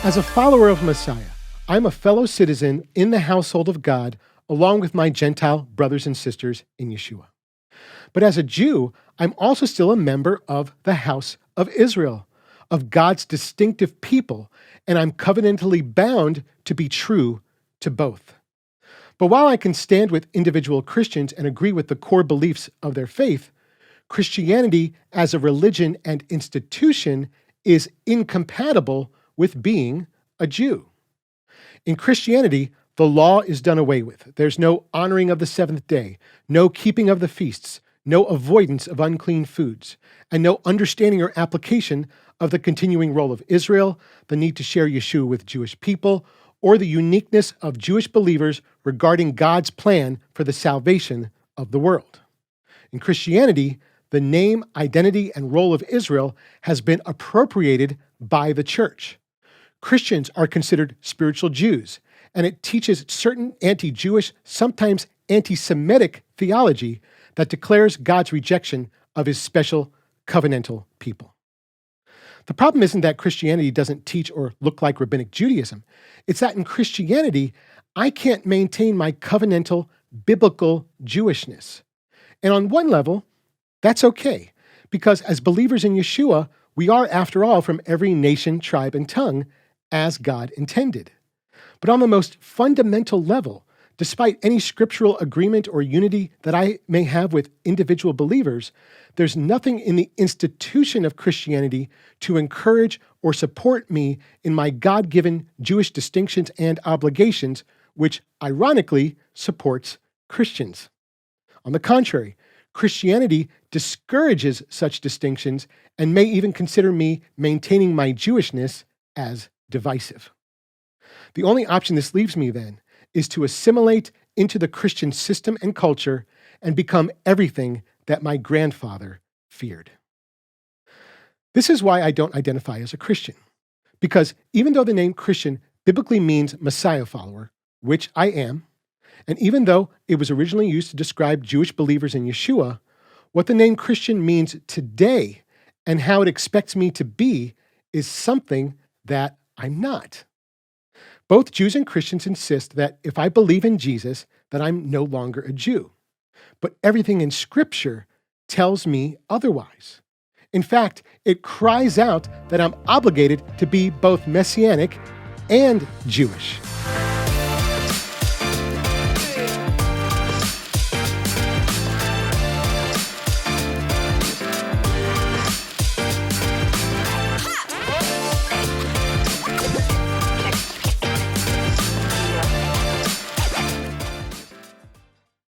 As a follower of Messiah, I'm a fellow citizen in the household of God, along with my Gentile brothers and sisters in Yeshua. But as a Jew, I'm also still a member of the house of Israel, of God's distinctive people, and I'm covenantally bound to be true to both. But while I can stand with individual Christians and agree with the core beliefs of their faith, Christianity as a religion and institution is incompatible with being a Jew. In Christianity, the law is done away with. There's no honoring of the seventh day, no keeping of the feasts, no avoidance of unclean foods, and no understanding or application of the continuing role of Israel, the need to share Yeshua with Jewish people, or the uniqueness of Jewish believers regarding God's plan for the salvation of the world. In Christianity, the name, identity, and role of Israel has been appropriated by the church. Christians are considered spiritual Jews, and it teaches certain anti-Jewish, sometimes anti-Semitic theology that declares God's rejection of his special covenantal people. The problem isn't that Christianity doesn't teach or look like rabbinic Judaism. It's that in Christianity, I can't maintain my covenantal, biblical Jewishness. And on one level, that's okay, because as believers in Yeshua, we are, after all, from every nation, tribe, and tongue, as God intended. But on the most fundamental level, despite any scriptural agreement or unity that I may have with individual believers, there's nothing in the institution of Christianity to encourage or support me in my God-given Jewish distinctions and obligations, which ironically supports Christians. On the contrary, Christianity discourages such distinctions and may even consider me maintaining my Jewishness as divisive. The only option this leaves me then is to assimilate into the Christian system and culture and become everything that my grandfather feared. This is why I don't identify as a Christian, because even though the name Christian biblically means Messiah follower, which I am, and even though it was originally used to describe Jewish believers in Yeshua, what the name Christian means today and how it expects me to be is something that I'm not. Both Jews and Christians insist that if I believe in Jesus, that I'm no longer a Jew. But everything in Scripture tells me otherwise. In fact, it cries out that I'm obligated to be both Messianic and Jewish.